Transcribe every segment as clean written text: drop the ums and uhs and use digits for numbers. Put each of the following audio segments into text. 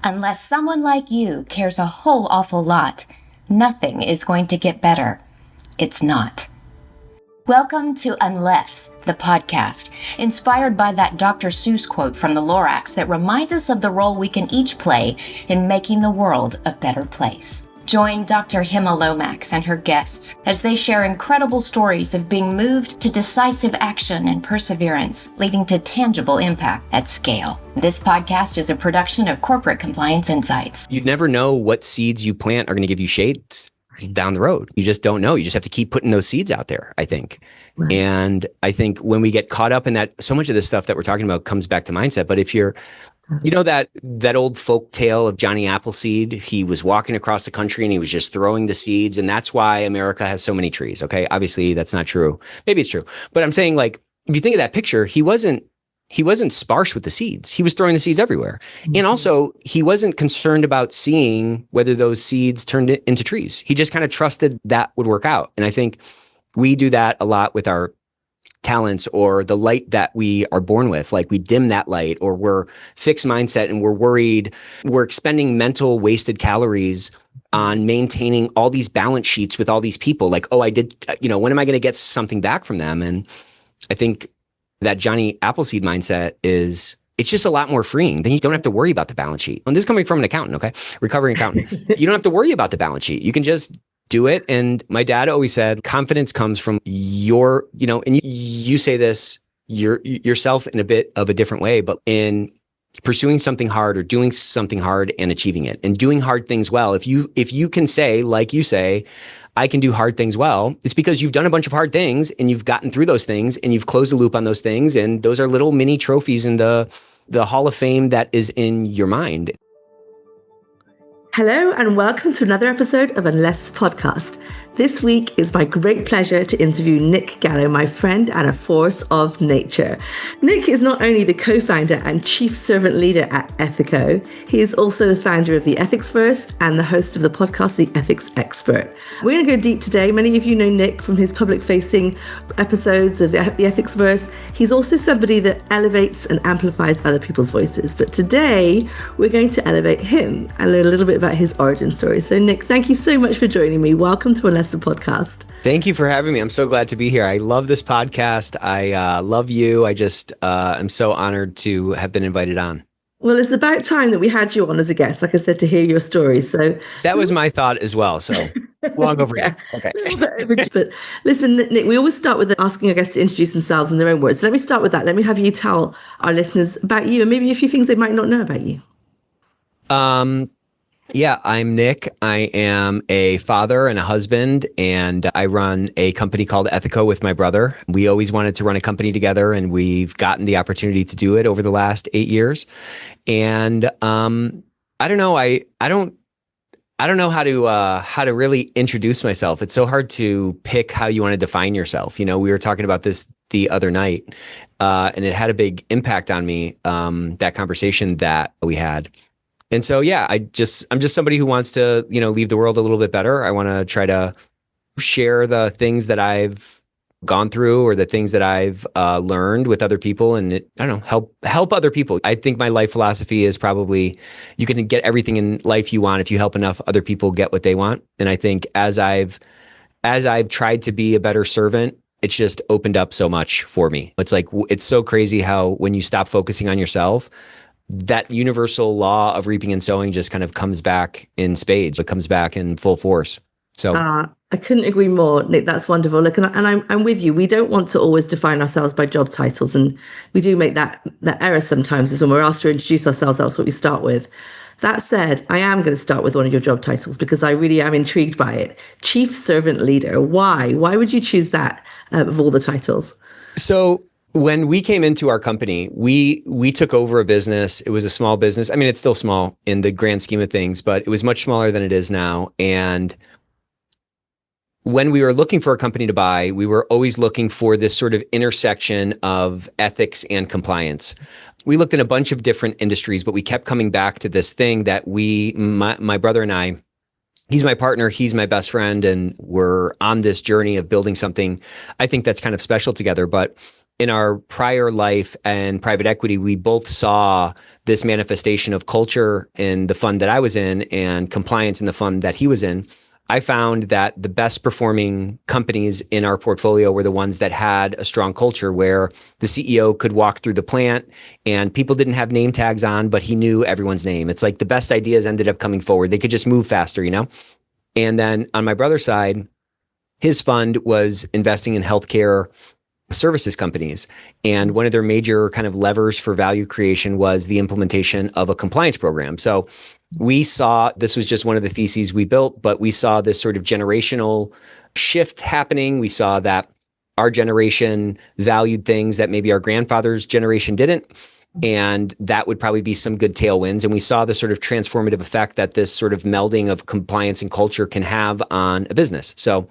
Unless someone like you cares a whole awful lot, nothing is going to get better. It's not. Welcome to Unless, the podcast, inspired by that Dr. Seuss quote from the Lomax that reminds us of the role we can each play in making the world a better place. Join Dr. Hemma Lomax and her guests as they share incredible stories of being moved to decisive action and perseverance, leading to tangible impact at scale. This podcast is a production of Corporate Compliance Insights. You'd never know what seeds you plant are going to give you shades down the road. You just don't know. You just have to keep putting those seeds out there, I think. Right. And I think when we get caught up in that, so much of this stuff that we're talking about comes back to mindset. But if you're, you know, that old folk tale of Johnny Appleseed, he was walking across the country and he was just throwing the seeds. And that's why America has so many trees. Okay. Obviously that's not true. Maybe it's true. But I'm saying, like, if you think of that picture, he wasn't sparse with the seeds. He was throwing the seeds everywhere. Mm-hmm. And also he wasn't concerned about seeing whether those seeds turned into trees. He just kind of trusted that would work out. And I think we do that a lot with our talents or the light that we are born with. Like, we dim that light, or we're fixed mindset and we're worried. We're expending mental wasted calories on maintaining all these balance sheets with all these people. Like, oh, I did, when am I going to get something back from them? And I think that Johnny Appleseed mindset it's just a lot more freeing. Then you don't have to worry about the balance sheet. And this is coming from an accountant, okay? Recovering accountant. You don't have to worry about the balance sheet. You can just do it. And my dad always said, confidence comes from your, and you say this yourself in a bit of a different way, but in pursuing something hard or doing something hard and achieving it and doing hard things well. If you can say, like you say, I can do hard things well, it's because you've done a bunch of hard things and you've gotten through those things and you've closed the loop on those things. And those are little mini trophies in the Hall of Fame that is in your mind. Hello and welcome to another episode of Unless Podcast. This week is my great pleasure to interview Nick Gallo, my friend and a force of nature. Nick is not only the co-founder and chief servant leader at Ethico, he is also the founder of the Ethicsverse and the host of the podcast, The Ethics Expert. We're going to go deep today. Many of you know Nick from his public-facing episodes of the Ethicsverse. He's also somebody that elevates and amplifies other people's voices. But today, we're going to elevate him and learn a little bit about his origin story. So Nick, thank you so much for joining me. Welcome to Unless the Podcast. Thank you for having me. I'm so glad to be here. I love this podcast. I love you. I just I'm so honored to have been invited on. Well, it's about time that we had you on as a guest, like I said, to hear your story. So that was my thought as well. So long overdue. Okay. But listen, Nick, we always start with asking our guests to introduce themselves in their own words. So let me start with that. Let me have you tell our listeners about you and maybe a few things they might not know about you. Yeah, I'm Nick. I am a father and a husband, and I run a company called Ethico with my brother. We always wanted to run a company together, and we've gotten the opportunity to do it over the last 8 years. And I don't know. I don't know how to really introduce myself. It's so hard to pick how you want to define yourself. We were talking about this the other night, and it had a big impact on me. That conversation that we had. And so, yeah, I'm just somebody who wants to, leave the world a little bit better. I want to try to share the things that I've gone through or the things that I've learned with other people, and help other people. I think my life philosophy is probably you can get everything in life you want if you help enough other people get what they want. And I think as I've tried to be a better servant, it's just opened up so much for me. It's so crazy how when you stop focusing on yourself, that universal law of reaping and sowing just kind of comes back in spades. It comes back in full force. So I couldn't agree more, Nick. That's wonderful. Look, and I'm with you. We don't want to always define ourselves by job titles, and we do make that error sometimes. Is when we're asked to introduce ourselves, that's what we start with. That said, I am going to start with one of your job titles because I really am intrigued by it. Chief Servant Leader. Why? Why would you choose that of all the titles? So when we came into our company, we took over a business. It was a small business. I mean, it's still small in the grand scheme of things, but it was much smaller than it is now. And when we were looking for a company to buy, we were always looking for this sort of intersection of ethics and compliance. We looked in a bunch of different industries, but we kept coming back to this thing that my brother and I, he's my partner, he's my best friend, and we're on this journey of building something I think that's kind of special together. But in our prior life and private equity, we both saw this manifestation of culture in the fund that I was in and compliance in the fund that he was in, I found that the best performing companies in our portfolio were the ones that had a strong culture where the CEO could walk through the plant and people didn't have name tags on, but he knew everyone's name. It's like the best ideas ended up coming forward. They could just move faster, you know? And then on my brother's side, his fund was investing in healthcare services companies. And one of their major kind of levers for value creation was the implementation of a compliance program. So we saw, this was just one of the theses we built, but we saw this sort of generational shift happening. We saw that our generation valued things that maybe our grandfather's generation didn't. And that would probably be some good tailwinds. And we saw the sort of transformative effect that this sort of melding of compliance and culture can have on a business. So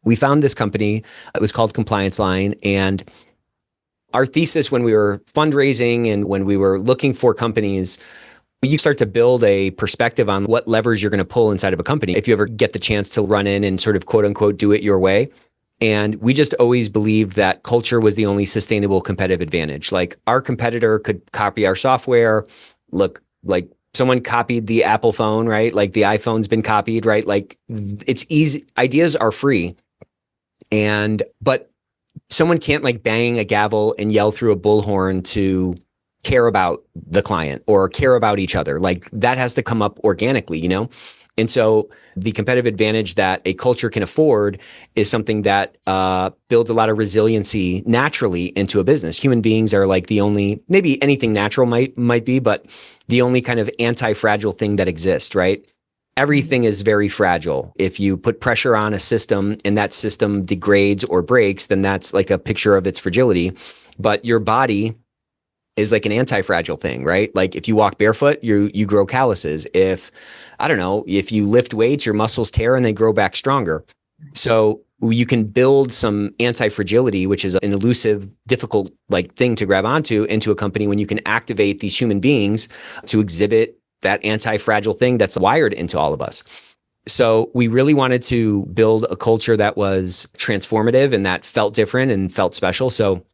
we found this company. It was called Compliance Line. And our thesis when we were fundraising and when we were looking for companies, you start to build a perspective on what levers you're going to pull inside of a company if you ever get the chance to run in and sort of quote unquote do it your way. And we just always believed that culture was the only sustainable competitive advantage. Like our competitor could copy our software. Look, like someone copied the Apple phone, right? Like the iPhone's been copied, right? Like it's easy. Ideas are free. But someone can't like bang a gavel and yell through a bullhorn to care about the client or care about each other. Like that has to come up organically, you know? And so the competitive advantage that a culture can afford is something that builds a lot of resiliency naturally into a business. Human beings are like the only, maybe anything natural might be, but the only kind of anti-fragile thing that exists, right? Everything is very fragile. If you put pressure on a system and that system degrades or breaks, then that's like a picture of its fragility. But your body is like an anti-fragile thing, right? Like if you walk barefoot, you grow calluses. If you lift weights, your muscles tear and they grow back stronger. So you can build some anti-fragility, which is an elusive, difficult like thing to grab onto into a company when you can activate these human beings to exhibit that anti-fragile thing that's wired into all of us. So we really wanted to build a culture that was transformative and that felt different and felt special. So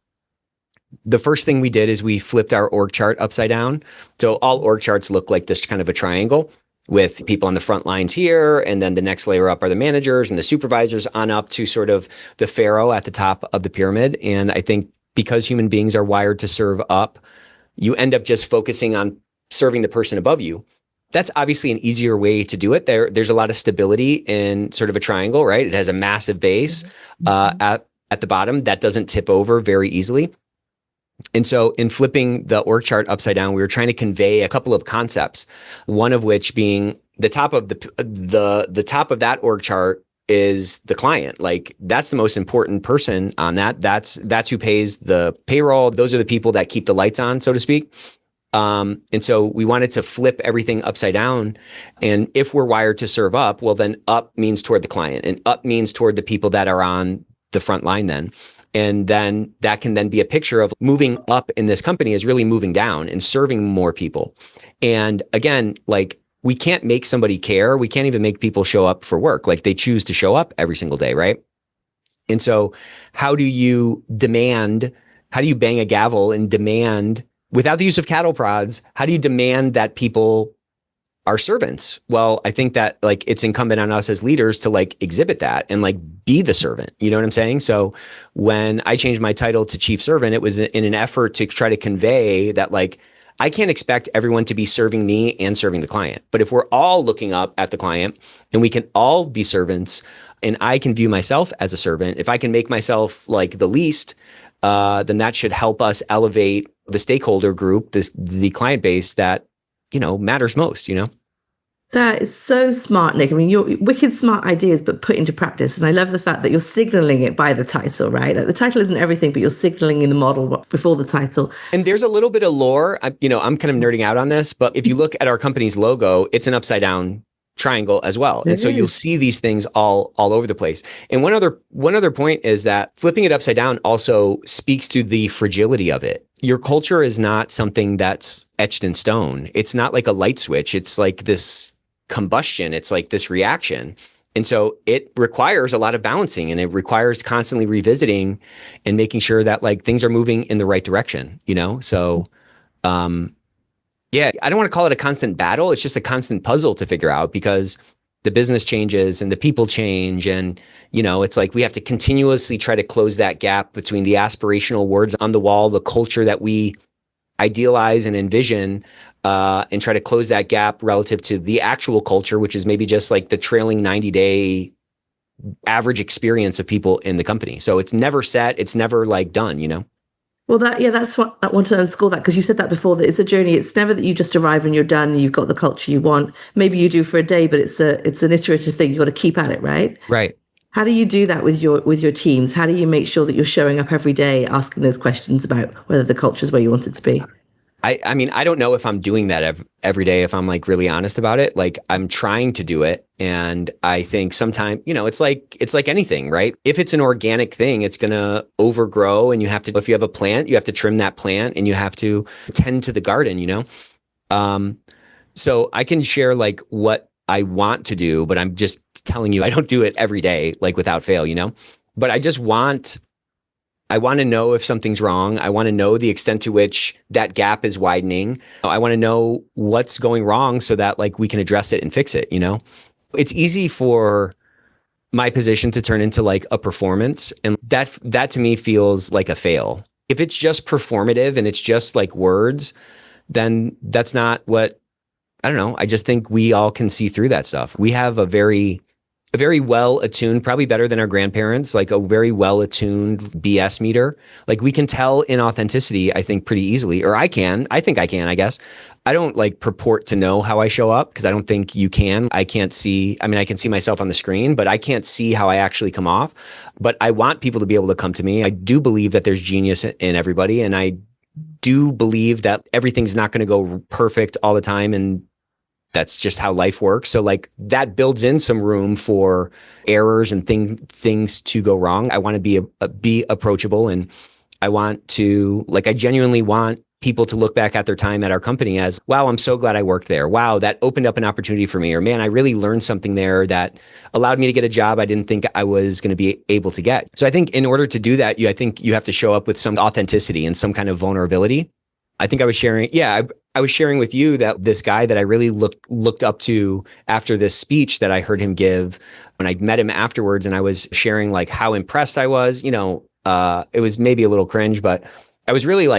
the first thing we did is we flipped our org chart upside down. So all org charts look like this kind of a triangle with people on the front lines here. And then the next layer up are the managers and the supervisors on up to sort of the pharaoh at the top of the pyramid. And I think because human beings are wired to serve up, you end up just focusing on serving the person above you. That's obviously an easier way to do it. There's a lot of stability in sort of a triangle, right? It has a massive base at the bottom that doesn't tip over very easily. And so in flipping the org chart upside down, we were trying to convey a couple of concepts. One of which being the top of the top of that org chart is the client. Like that's the most important person on that. That's who pays the payroll. Those are the people that keep the lights on, so to speak. And so we wanted to flip everything upside down. And if we're wired to serve up, well, then up means toward the client and up means toward the people that are on the front line then. And then that can then be a picture of moving up in this company is really moving down and serving more people. And again, like we can't make somebody care. We can't even make people show up for work. Like they choose to show up every single day, right? And so how do you bang a gavel and demand, without the use of cattle prods, how do you demand that people are servants? Well, I think that like it's incumbent on us as leaders to like exhibit that and like be the servant. You know what I'm saying? So when I changed my title to chief servant, it was in an effort to try to convey that like I can't expect everyone to be serving me and serving the client. But if we're all looking up at the client and we can all be servants and I can view myself as a servant, if I can make myself like the least, then that should help us elevate the stakeholder group, the client base that, matters most, That is so smart, Nick. I mean, you're wicked smart ideas, but put into practice. And I love the fact that you're signaling it by the title, right? Like the title isn't everything, but you're signaling in the model before the title. And there's a little bit of lore. I'm kind of nerding out on this, but if you look at our company's logo, it's an upside down triangle as well. And so you'll see these things all over the place. And one other point is that flipping it upside down also speaks to the fragility of it. Your culture is not something that's etched in stone. It's not like a light switch. It's like this combustion. It's like this reaction. And so it requires a lot of balancing and it requires constantly revisiting and making sure that like things are moving in the right direction, So Yeah, I don't want to call it a constant battle. It's just a constant puzzle to figure out because the business changes and the people change. And, it's like we have to continuously try to close that gap between the aspirational words on the wall, the culture that we idealize and envision, and try to close that gap relative to the actual culture, which is maybe just like the trailing 90-day average experience of people in the company. So it's never set. It's never like done. Well, that's what I want to underscore that, because you said that before, that it's a journey. It's never that you just arrive and you're done and you've got the culture you want. Maybe you do for a day, but it's an iterative thing. You've got to keep at it, right? Right. How do you do that with your teams? How do you make sure that you're showing up every day asking those questions about whether the culture is where you want it to be? I mean, I don't know if I'm doing that every day, if I'm like really honest about it. Like I'm trying to do it. And I think sometimes, it's like anything, right? If it's an organic thing, it's going to overgrow and if you have a plant, you have to trim that plant and you have to tend to the garden, So I can share like what I want to do, but I'm just telling you, I don't do it every day, like without fail, but I want to know if something's wrong. I want to know the extent to which that gap is widening. I want to know what's going wrong so that like we can address it and fix it, It's easy for my position to turn into like a performance, and that to me feels like a fail. If it's just performative and it's just like words, then that's not what, I don't know. I just think we all can see through that stuff. We have a very well attuned, probably better than our grandparents, like a very well attuned BS meter. Like we can tell inauthenticity, I think, pretty easily, or I think I can, I guess. I don't like purport to know how I show up because I don't think you can. I can see myself on the screen, but I can't see how I actually come off. But I want people to be able to come to me. I do believe that there's genius in everybody. And I do believe that everything's not going to go perfect all the time. And that's just how life works. So like that builds in some room for errors and things to go wrong. I want to be approachable, and I want to I genuinely want people to look back at their time at our company as, wow, I'm so glad I worked there. Wow, that opened up an opportunity for me. Or man, I really learned something there that allowed me to get a job I didn't think I was going to be able to get. So I think in order to do that, I think you have to show up with some authenticity and some kind of vulnerability. I think I was sharing, I was sharing with you that this guy that I really looked up to after this speech that I heard him give, when I met him afterwards, and I was sharing like how impressed I was, it was maybe a little cringe, but I was really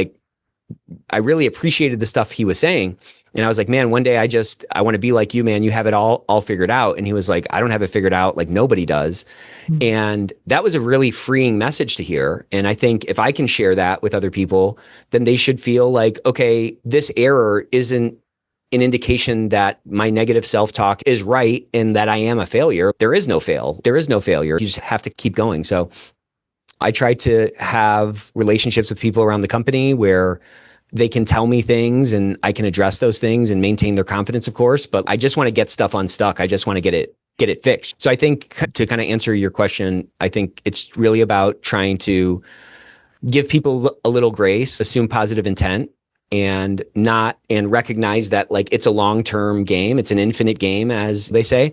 I really appreciated the stuff he was saying. And I was like, man, one day I want to be like you, man. You have it all figured out. And he was like, I don't have it figured out. Like nobody does. Mm-hmm. And that was a really freeing message to hear. And I think if I can share that with other people, then they should feel like, okay, this error isn't an indication that my negative self-talk is right and that I am a failure. There is no failure. You just have to keep going. So I try to have relationships with people around the company where they can tell me things and I can address those things and maintain their confidence, of course, but I just want to get stuff unstuck. I just want to get it fixed. So I think to kind of answer your question, I think it's really about trying to give people a little grace, assume positive intent, and recognize that like it's a long-term game. It's an infinite game, as they say.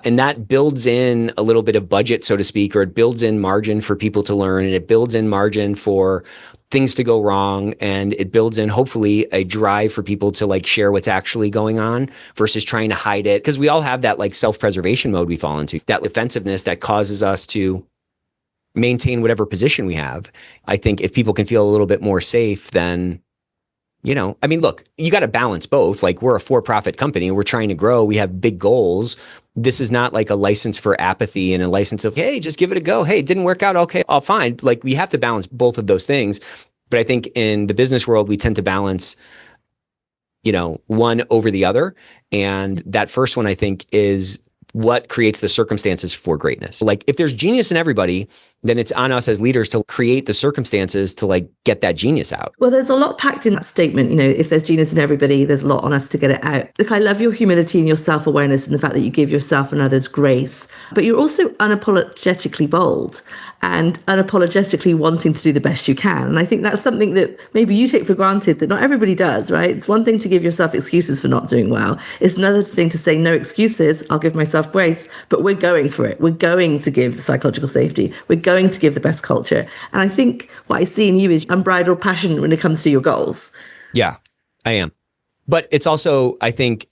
And that builds in a little bit of budget, so to speak, or it builds in margin for people to learn, and it builds in margin for things to go wrong, and it builds in hopefully a drive for people to like share what's actually going on versus trying to hide it. Because we all have that like self-preservation mode we fall into, that defensiveness that causes us to maintain whatever position we have. I think if people can feel a little bit more safe, then look, you got to balance both. Like we're a for-profit company. We're trying to grow. We have big goals. This is not like a license for apathy and a license of, hey, just give it a go. Hey, it didn't work out. Okay, I'll fine. Like we have to balance both of those things. But I think in the business world, we tend to balance, one over the other. And that first one, I think, is what creates the circumstances for greatness. Like if there's genius in everybody, then it's on us as leaders to create the circumstances to like get that genius out. Well, there's a lot packed in that statement. If there's genius in everybody, there's a lot on us to get it out. Look, I love your humility and your self-awareness and the fact that you give yourself and others grace, but you're also unapologetically bold and unapologetically wanting to do the best you can. And I think that's something that maybe you take for granted that not everybody does, right? It's one thing to give yourself excuses for not doing well. It's another thing to say, no excuses, I'll give myself grace, but we're going for it. We're going to give psychological safety. We're going to give the best culture. And I think what I see in you is unbridled passion when it comes to your goals. Yeah, I am. But it's also, I think,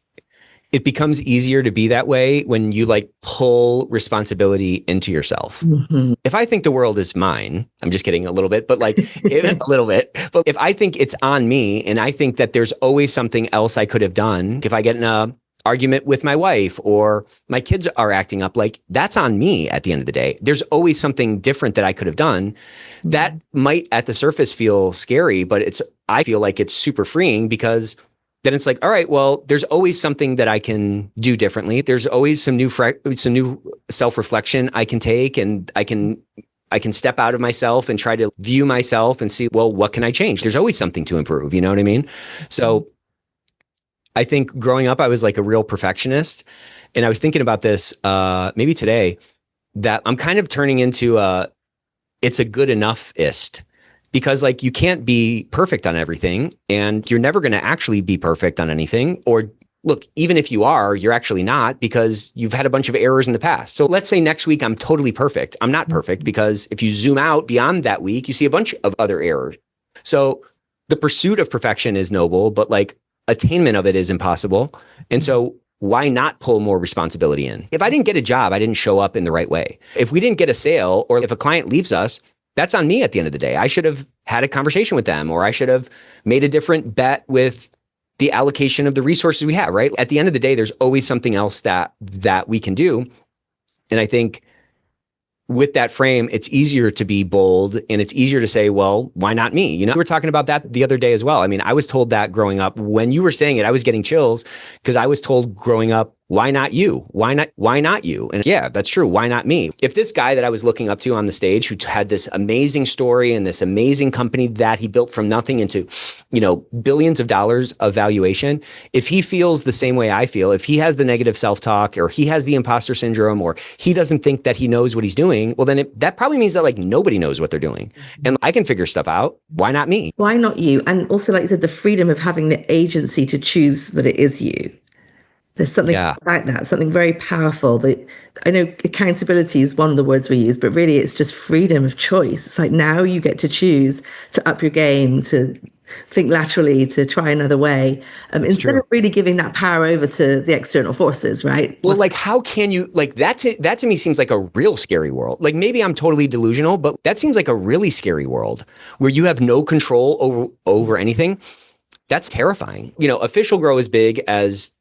it becomes easier to be that way when you like pull responsibility into yourself. Mm-hmm. If I think the world is mine, I'm just kidding a little bit, but like a little bit. But if I think it's on me and I think that there's always something else I could have done, if I get in a argument with my wife or my kids are acting up, like that's on me at the end of the day. There's always something different that I could have done. That might at the surface feel scary, but I feel like it's super freeing because then it's like, all right, well, there's always something that I can do differently. There's always some new self-reflection I can take, and I can step out of myself and try to view myself and see, well, what can I change? There's always something to improve. You know what I mean? So I think growing up, I was like a real perfectionist, and I was thinking about this maybe today, that I'm kind of turning into it's a good enough-ist. Because like you can't be perfect on everything, and you're never going to actually be perfect on anything. Or look, even if you are, you're actually not, because you've had a bunch of errors in the past. So let's say next week I'm totally perfect. I'm not perfect, because if you zoom out beyond that week, you see a bunch of other errors. So the pursuit of perfection is noble, but like attainment of it is impossible. And so why not pull more responsibility in? If I didn't get a job, I didn't show up in the right way. If we didn't get a sale, or if a client leaves us, that's on me at the end of the day. I should have had a conversation with them, or I should have made a different bet with the allocation of the resources we have, right? At the end of the day, there's always something else that we can do. And I think with that frame, it's easier to be bold, and it's easier to say, well, why not me? You know, we were talking about that the other day as well. I mean, I was told that growing up. When you were saying it, I was getting chills, because I was told growing up, why not you? Why not you? And yeah, that's true. Why not me? If this guy that I was looking up to on the stage, who had this amazing story and this amazing company that he built from nothing into, you know, billions of dollars of valuation, if he feels the same way I feel, if he has the negative self-talk, or he has the imposter syndrome, or he doesn't think that he knows what he's doing, well, then that probably means that like nobody knows what they're doing. And I can figure stuff out. Why not me? Why not you? And also, like you said, the freedom of having the agency to choose that it is you. There's something about that, something very powerful. That I know accountability is one of the words we use, but really it's just freedom of choice. It's like now you get to choose to up your game, to think laterally, to try another way, instead of really giving that power over to the external forces, right? Well, like how can you, like that to me seems like a real scary world. Like maybe I'm totally delusional, but that seems like a really scary world where you have no control over anything. That's terrifying. You know, a fish will grow as big as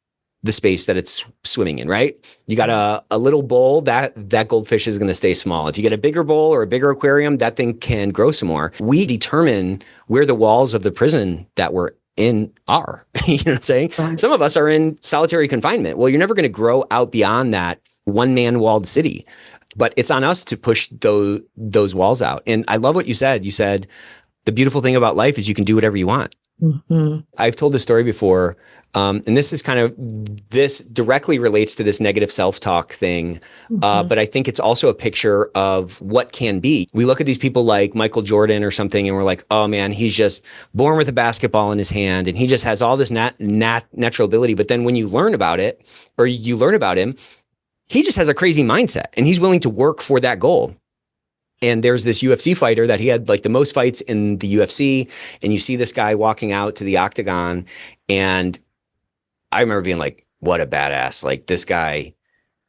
the space that it's swimming in, right? You got a little bowl, that goldfish is going to stay small. If you get a bigger bowl or a bigger aquarium, that thing can grow some more. We determine where the walls of the prison that we're in are. You know what I'm saying? Right. Some of us are in solitary confinement. Well, you're never going to grow out beyond that one-man walled city. But it's on us to push those walls out. And I love what you said. You said, the beautiful thing about life is you can do whatever you want. Mm-hmm. I've told this story before, and this directly relates to this negative self-talk thing, but I think it's also a picture of what can be. We look at these people like Michael Jordan or something, and we're like, oh man, he's just born with a basketball in his hand, and he just has all this natural ability. But then when you learn about it, or you learn about him, he just has a crazy mindset, and he's willing to work for that goal. And there's this UFC fighter that he had like the most fights in the UFC. And you see this guy walking out to the octagon. And I remember being like, what a badass. Like this guy,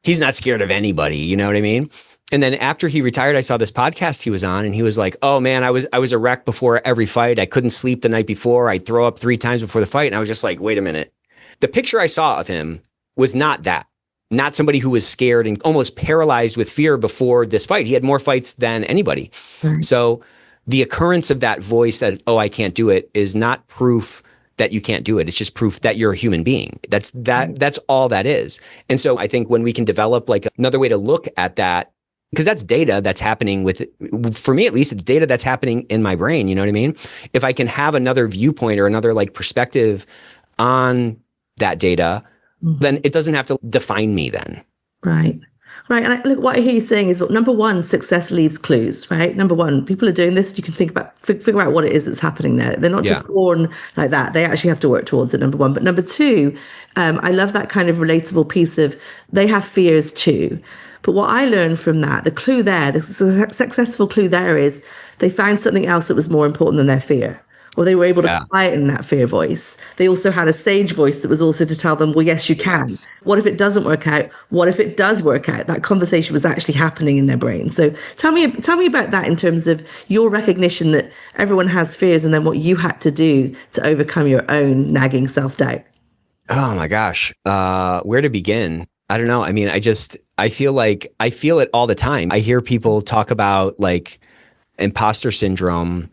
he's not scared of anybody. You know what I mean? And then after he retired, I saw this podcast he was on, and he was like, oh man, I was a wreck before every fight. I couldn't sleep the night before. I'd throw up 3 times before the fight. And I was just like, wait a minute. The picture I saw of him was not that. Not somebody who was scared and almost paralyzed with fear before this fight. He had more fights than anybody. Right. So the occurrence of that voice that, oh, I can't do it, is not proof that you can't do it. It's just proof that you're a human being. That's all that is. And so I think when we can develop like another way to look at that, because that's data that's happening for me at least, it's data that's happening in my brain. You know what I mean? If I can have another viewpoint or another like perspective on that data, then it doesn't have to define me then. Right. And look, what I hear you saying is, number one, success leaves clues, right? Number one, people are doing this. You can figure out what it is that's happening there. They're not just born like that. They actually have to work towards it, number one. But number two, I love that kind of relatable piece of they have fears too. But what I learned from that, the clue there, the successful clue there is they found something else that was more important than their fear. or they were able to Yeah. quieten that fear voice. They also had a sage voice that was also to tell them, well, yes, you can. Yes. What if it doesn't work out? What if it does work out? That conversation was actually happening in their brain. So tell me about that in terms of your recognition that everyone has fears, and then what you had to do to overcome your own nagging self-doubt. Oh my gosh. Where to begin? I don't know. I mean, I feel it all the time. I hear people talk about like imposter syndrome,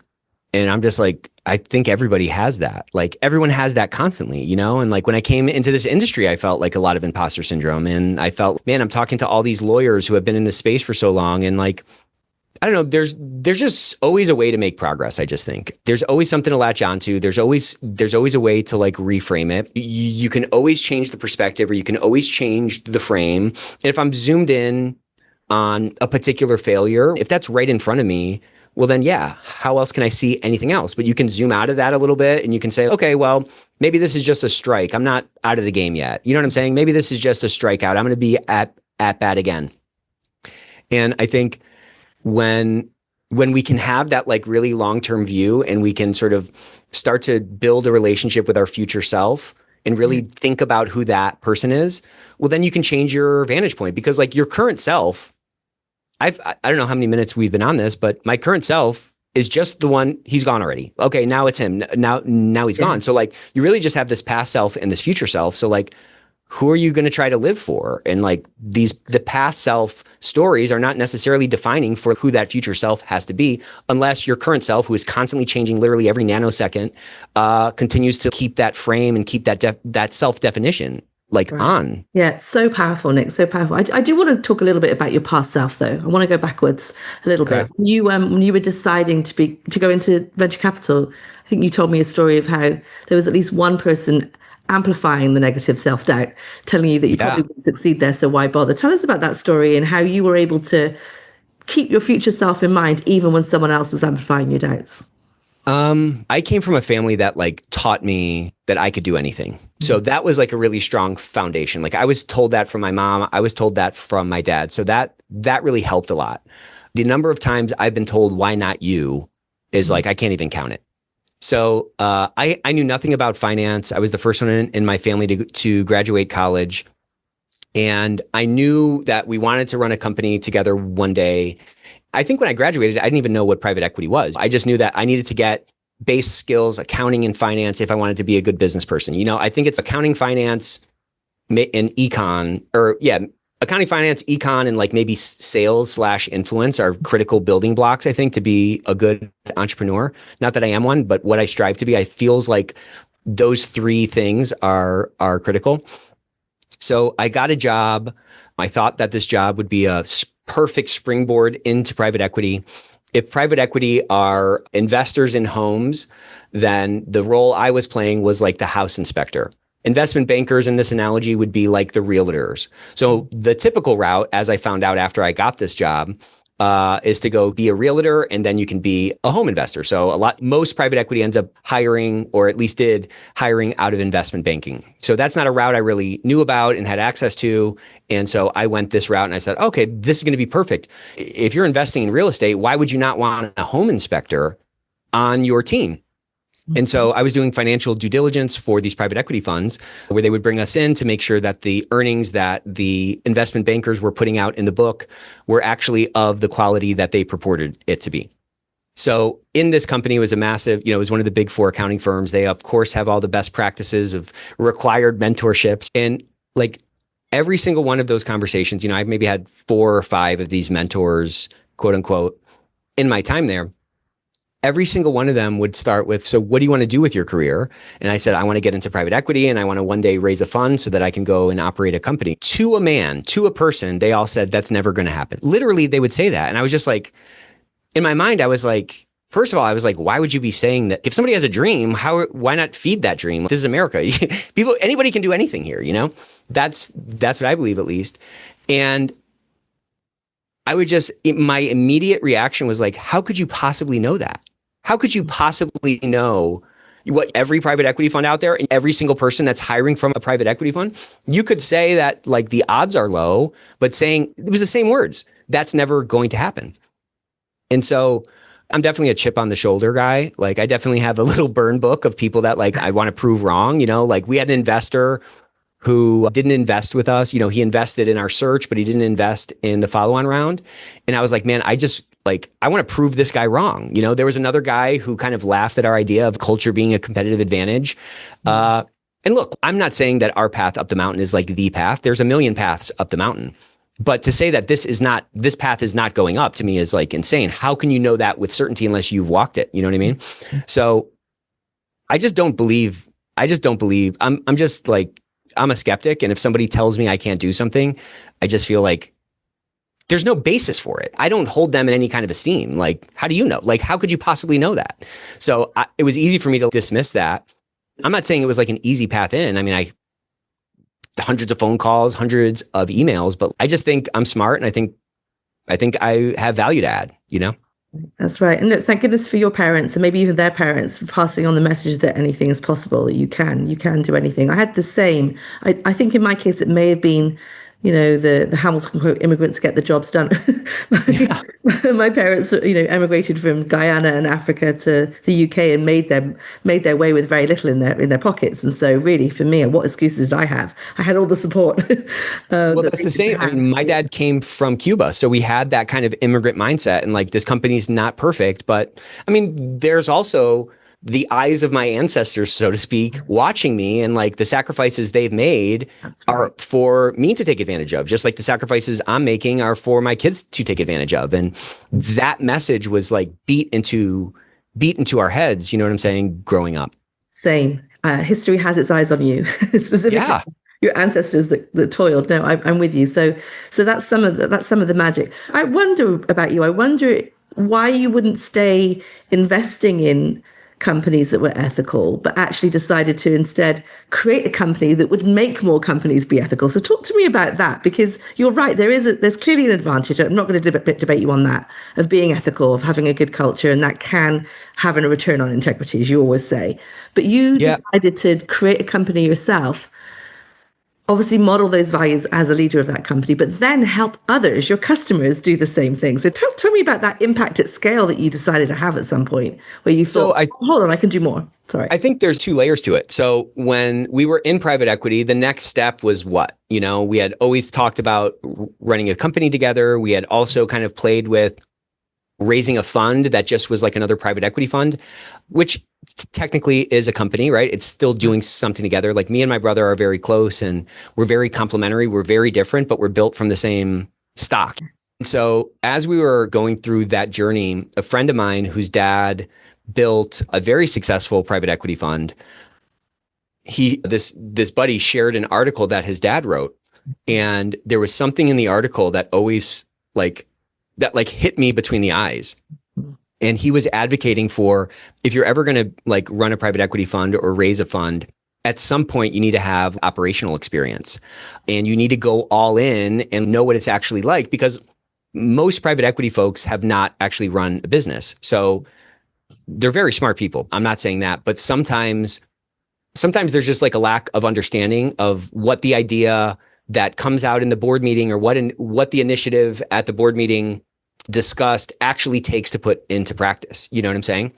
and I'm just like, I think everybody has that. Like everyone has that constantly, you know? And like when I came into this industry, I felt like a lot of imposter syndrome, and I felt, man, I'm talking to all these lawyers who have been in this space for so long. And like, I don't know, there's just always a way to make progress. I just think there's always something to latch onto. There's always a way to like reframe it. You can always change the perspective, or you can always change the frame. And if I'm zoomed in on a particular failure, if that's right in front of me, well then yeah, how else can I see anything else? But you can zoom out of that a little bit and you can say, okay, well, maybe this is just a strike. I'm not out of the game yet. You know what I'm saying? Maybe this is just a strikeout. I'm going to be at bat again. And I think when we can have that like really long-term view, and we can sort of start to build a relationship with our future self and really think about who that person is, well, then you can change your vantage point, because like your current self, I don't know how many minutes we've been on this, but my current self is just the one. He's gone already. Okay. Now it's him. Now he's gone. So like, you really just have this past self and this future self. So like, who are you going to try to live for? And like the past self stories are not necessarily defining for who that future self has to be, unless your current self, who is constantly changing literally every nanosecond, continues to keep that frame and keep that self definition like on. Yeah, so powerful, Nick. So powerful. I do want to talk a little bit about your past self, though. I want to go backwards a little bit. When you were deciding to go into venture capital, I think you told me a story of how there was at least one person amplifying the negative self-doubt, telling you that you probably wouldn't succeed there, so why bother? Tell us about that story and how you were able to keep your future self in mind even when someone else was amplifying your doubts. I came from a family that like taught me that I could do anything. So that was like a really strong foundation. Like I was told that from my mom. I was told that from my dad. So that really helped a lot. The number of times I've been told, why not you, is like, I can't even count it. So I knew nothing about finance. I was the first one in my family to graduate college. And I knew that we wanted to run a company together one day. I think when I graduated, I didn't even know what private equity was. I just knew that I needed to get base skills, accounting and finance, if I wanted to be a good business person. You know, I think it's accounting, finance, and econ, accounting, finance, econ, and like maybe sales / influence are critical building blocks, I think, to be a good entrepreneur. Not that I am one, but what I strive to be, I feels like those three things are critical. So I got a job. I thought that this job would be a perfect springboard into private equity. If private equity are investors in homes, then the role I was playing was like the house inspector. Investment bankers in this analogy would be like the realtors. So the typical route, as I found out after I got this job, is to go be a realtor, and then you can be a home investor. So most private equity ends up hiring, or at least did hiring, out of investment banking. So that's not a route I really knew about and had access to. And so I went this route, and I said, okay, this is going to be perfect. If you're investing in real estate, why would you not want a home inspector on your team? And so I was doing financial due diligence for these private equity funds, where they would bring us in to make sure that the earnings that the investment bankers were putting out in the book were actually of the quality that they purported it to be. So in this company, it was a massive, it was one of the big four accounting firms. They, of course, have all the best practices of required mentorships. And like every single one of those conversations, I've maybe had 4 or 5 of these mentors, quote unquote, in my time there. Every single one of them would start with, so what do you want to do with your career? And I said, I want to get into private equity, and I want to one day raise a fund so that I can go and operate a company. To a person, they all said, that's never going to happen. Literally, they would say that. And I was just like, in my mind, I was like, first of all, I was like, why would you be saying that? If somebody has a dream, why not feed that dream? This is America. Anybody can do anything here, That's what I believe, at least. And my immediate reaction was like, how could you possibly know that? How could you possibly know what every private equity fund out there and every single person that's hiring from a private equity fund? You could say that like the odds are low, but saying it was the same words. That's never going to happen. And so I'm definitely a chip on the shoulder guy. Like I definitely have a little burn book of people that like I want to prove wrong. Like we had an investor who didn't invest with us. He invested in our search, but he didn't invest in the follow-on round. And I was like, man, I want to prove this guy wrong. There was another guy who kind of laughed at our idea of culture being a competitive advantage. And look, I'm not saying that our path up the mountain is like the path. There's a million paths up the mountain. But to say that this path is not going up, to me is like insane. How can you know that with certainty unless you've walked it? You know what I mean? So I just don't believe, I'm just like, I'm a skeptic. And if somebody tells me I can't do something, I just feel like there's no basis for it. I don't hold them in any kind of esteem. Like, how do you know? Like, how could you possibly know that? So it was easy for me to dismiss that. I'm not saying it was like an easy path in. I mean, hundreds of phone calls, hundreds of emails, but I just think I'm smart. And I think I have value to add, That's right. And look, thank goodness for your parents and maybe even their parents for passing on the message that anything is possible, that you can do anything. I had the same. I think in my case, it may have been, the Hamilton quote, immigrants get the jobs done. My parents, emigrated from Guyana and Africa to the UK and made their way with very little in their pockets. And so really for me, what excuses did I have? I had all the support. Well, that's the same. I mean, my dad came from Cuba. So we had that kind of immigrant mindset and like this company's not perfect. But I mean, there's also the eyes of my ancestors, so to speak, watching me, and like the sacrifices they've made are for me to take advantage of, just like the sacrifices I'm making are for my kids to take advantage of. And that message was like beat into our heads. You know what I'm saying? Growing up. Same. History has its eyes on you, specifically. Yeah. Your ancestors that toiled. No, I'm with you. So that's some of the magic. I wonder about you. I wonder why you wouldn't stay investing in companies that were ethical, but actually decided to instead create a company that would make more companies be ethical. So talk to me about that, because you're right. There's clearly an advantage. I'm not going to debate you on that, of being ethical, of having a good culture, and that can have a return on integrity, as you always say. But you decided to create a company yourself, obviously model those values as a leader of that company, but then help others, your customers, do the same thing. So tell me about that impact at scale that you decided to have at some point, where you thought, hold on, I can do more. Sorry. I think there's two layers to it. So when we were in private equity, the next step was what? We had always talked about running a company together. We had also kind of played with raising a fund that just was like another private equity fund, which technically is a company, right? It's still doing something together. Like me and my brother are very close and we're very complementary. We're very different, but we're built from the same stock. And so as we were going through that journey, a friend of mine whose dad built a very successful private equity fund, this buddy shared an article that his dad wrote. And there was something in the article that always hit me between the eyes. And he was advocating for, if you're ever going to like run a private equity fund or raise a fund, at some point you need to have operational experience and you need to go all in and know what it's actually like, because most private equity folks have not actually run a business. So they're very smart people. I'm not saying that, but sometimes there's just like a lack of understanding of what the idea that comes out in the board meeting or what the initiative at the board meeting discussed actually takes to put into practice. You know what I'm saying?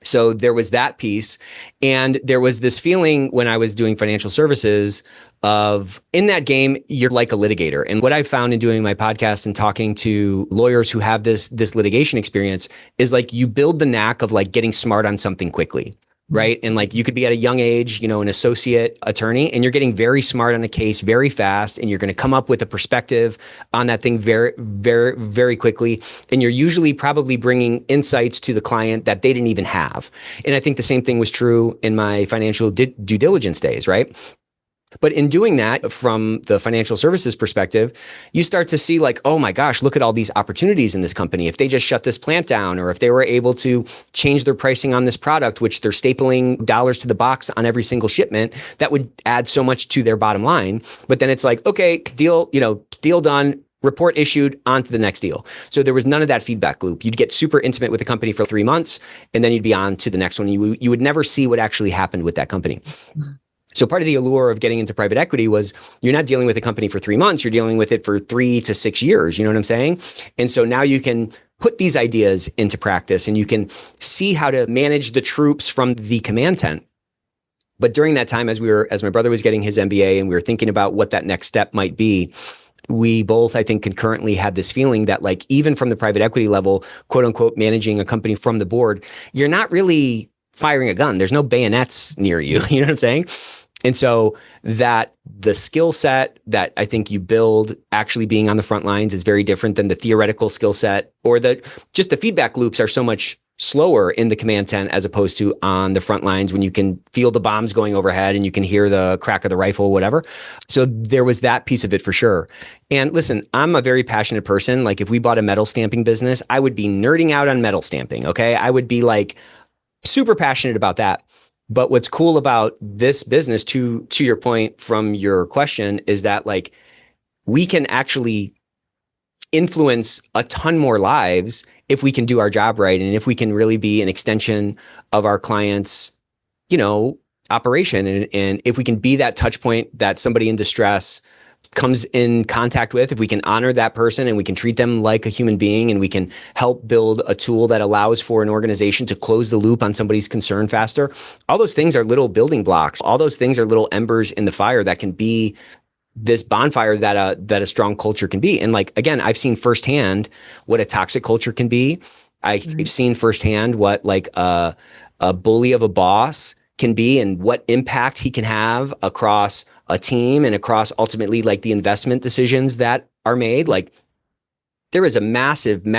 So there was that piece. And there was this feeling when I was doing financial services of, in that game, you're like a litigator. And what I found in doing my podcast and talking to lawyers who have this litigation experience is like you build the knack of like getting smart on something quickly. Right. And like you could be at a young age, an associate attorney, and you're getting very smart on a case very fast. And you're going to come up with a perspective on that thing very, very, very quickly. And you're usually probably bringing insights to the client that they didn't even have. And I think the same thing was true in my financial due diligence days. Right. But in doing that from the financial services perspective, you start to see like, oh my gosh, look at all these opportunities in this company. If they just shut this plant down, or if they were able to change their pricing on this product, which they're stapling dollars to the box on every single shipment, that would add so much to their bottom line. But then it's like, okay, deal done. Report issued, on to the next deal. So there was none of that feedback loop. You'd get super intimate with the company for 3 months, and then you'd be on to the next one. You would never see what actually happened with that company. So part of the allure of getting into private equity was you're not dealing with a company for 3 months, you're dealing with it for 3 to 6 years. You know what I'm saying? And so now you can put these ideas into practice and you can see how to manage the troops from the command tent. But during that time, as my brother was getting his MBA and we were thinking about what that next step might be, we both, I think, concurrently had this feeling that like, even from the private equity level, quote unquote, managing a company from the board, you're not really firing a gun. There's no bayonets near you. You know what I'm saying? And so that the skill set that I think you build actually being on the front lines is very different than the theoretical skill set, or just the feedback loops are so much slower in the command tent as opposed to on the front lines when you can feel the bombs going overhead and you can hear the crack of the rifle, whatever. So there was that piece of it for sure. And listen, I'm a very passionate person. Like if we bought a metal stamping business, I would be nerding out on metal stamping. Okay. I would be like super passionate about that. But what's cool about this business, to your point from your question, is that like we can actually influence a ton more lives if we can do our job right, and if we can really be an extension of our clients, operation, and if we can be that touch point that somebody in distress comes in contact with, if we can honor that person and we can treat them like a human being, and we can help build a tool that allows for an organization to close the loop on somebody's concern faster. All those things are little building blocks. All those things are little embers in the fire that can be this bonfire that a strong culture can be. And like, again, I've seen firsthand what a toxic culture can be. I've seen firsthand what like a bully of a boss can be and what impact he can have across a team and across ultimately like the investment decisions that are made. Like there is a massive, I'm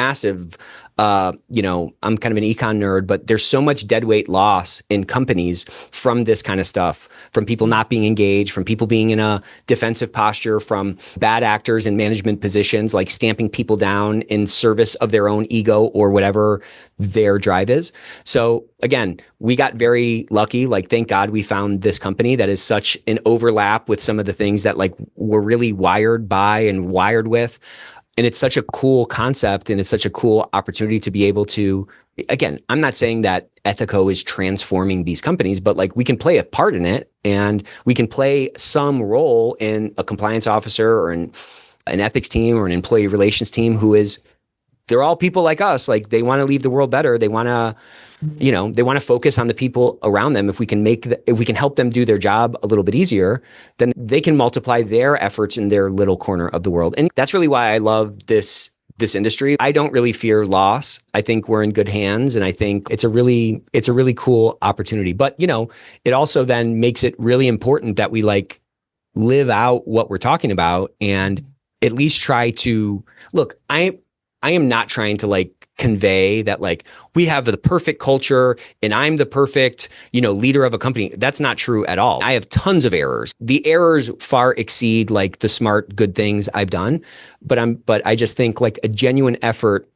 kind of an econ nerd, but there's so much deadweight loss in companies from this kind of stuff, from people not being engaged, from people being in a defensive posture, from bad actors in management positions, like stamping people down in service of their own ego or whatever their drive is. So again, we got very lucky. Like, thank God we found this company that is such an overlap with some of the things that like we're really wired by and wired with. And it's such a cool concept, and it's such a cool opportunity to be able to, again, I'm not saying that Ethico is transforming these companies, but like we can play a part in it, and we can play some role in a compliance officer or an ethics team or an employee relations team they're all people like us. Like they want to leave the world better. They want to, they want to focus on the people around them. If we can help them do their job a little bit easier, then they can multiply their efforts in their little corner of the world. And that's really why I love this industry. I don't really fear loss. I think we're in good hands, and I think it's a really cool opportunity. But, it also then makes it really important that we like live out what we're talking about and at least try to look. I am not trying to like convey that like we have the perfect culture and I'm the perfect, leader of a company. That's not true at all. I have tons of errors. The errors far exceed like the smart, good things I've done. But I just think like a genuine effort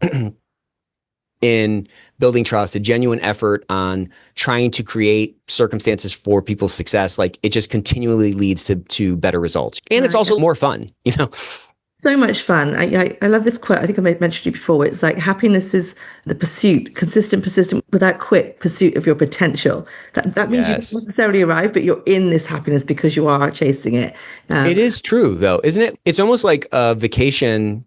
in building trust, a genuine effort on trying to create circumstances for people's success, like it just continually leads to better results. And it's also more fun, So much fun. I love this quote. I think I mentioned it before. It's like happiness is the pursuit, consistent, persistent, without quit pursuit of your potential. That means you don't necessarily arrive, but you're in this happiness because you are chasing it. It is true though, isn't it? It's almost like a vacation.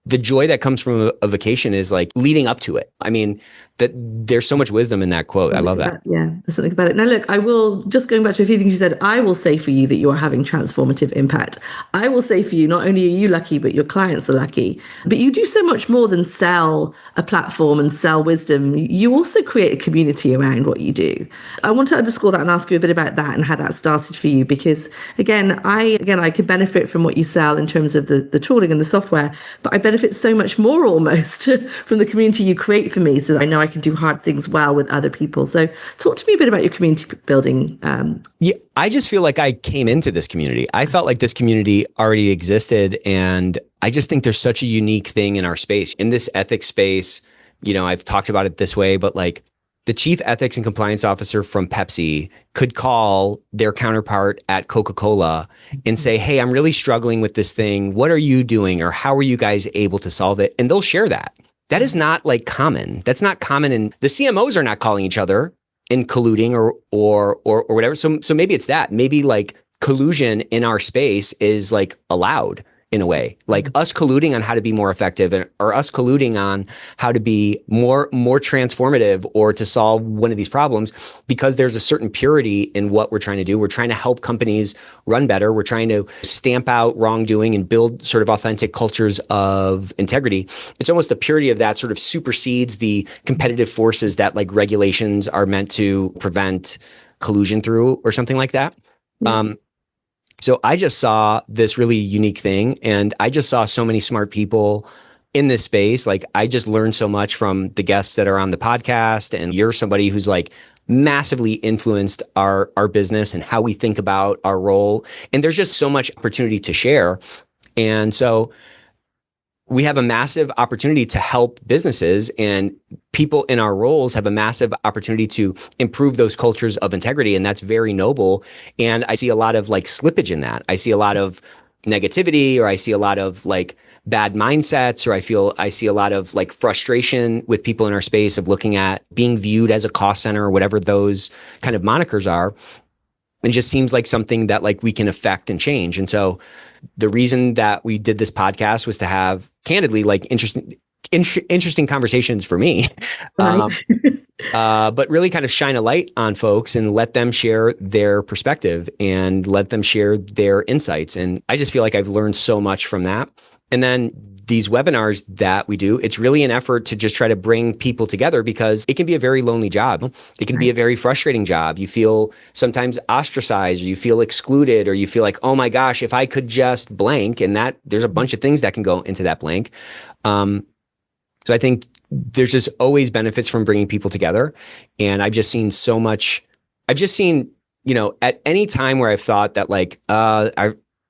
The joy that comes from a vacation is like leading up to it. I mean, that there's so much wisdom in that quote. I love that. Yeah, there's something about it. Now, look, I will, just going back to a few things you said, I will say for you that you are having transformative impact. I will say for you, not only are you lucky, but your clients are lucky. But you do so much more than sell a platform and sell wisdom. You also create a community around what you do. I want to underscore that and ask you a bit about that and how that started for you, because again, I can benefit from what you sell in terms of the tooling and the software, but I benefit so much more almost from the community you create for me, so that I know I can do hard things well with other people. So talk to me a bit about your community building. Yeah, I just feel like I came into this community. I felt like this community already existed. And I just think there's such a unique thing in our space. In this ethics space, I've talked about it this way, but like the chief ethics and compliance officer from Pepsi could call their counterpart at Coca-Cola and say, hey, I'm really struggling with this thing. What are you doing? Or how are you guys able to solve it? And they'll share that. That is not like common. That's not common. And the CMOs are not calling each other in colluding or whatever. So maybe it's that. Maybe like collusion in our space is like allowed in a way, like us colluding on how to be more effective, or us colluding on how to be more transformative, or to solve one of these problems, because there's a certain purity in what we're trying to do. We're trying to help companies run better. We're trying to stamp out wrongdoing and build sort of authentic cultures of integrity. It's almost the purity of that sort of supersedes the competitive forces that like regulations are meant to prevent collusion through, or something like that. So I just saw this really unique thing, and I just saw so many smart people in this space. Like, I just learned so much from the guests that are on the podcast, and you're somebody who's like massively influenced our business and how we think about our role. And there's just so much opportunity to share. And so we have a massive opportunity to help businesses, and people in our roles have a massive opportunity to improve those cultures of integrity. And that's very noble. And I see a lot of like slippage in that. I see a lot of negativity, or I see a lot of like bad mindsets, or I see a lot of like frustration with people in our space of looking at being viewed as a cost center, or whatever those kind of monikers are. And it just seems like something that like we can affect and change. And so the reason that we did this podcast was to have, candidly, like interesting conversations for me, but really kind of shine a light on folks and let them share their perspective and let them share their insights. And I just feel like I've learned so much from that. And then these webinars that we do, it's really an effort to just try to bring people together, because it can be a very lonely job. It can be a very frustrating job. You feel sometimes ostracized, or you feel excluded, or you feel like, oh my gosh, if I could just blank, and that there's a bunch of things that can go into that blank. So I think there's just always benefits from bringing people together. And I've just seen so much. I've just seen, at any time where I've thought that like,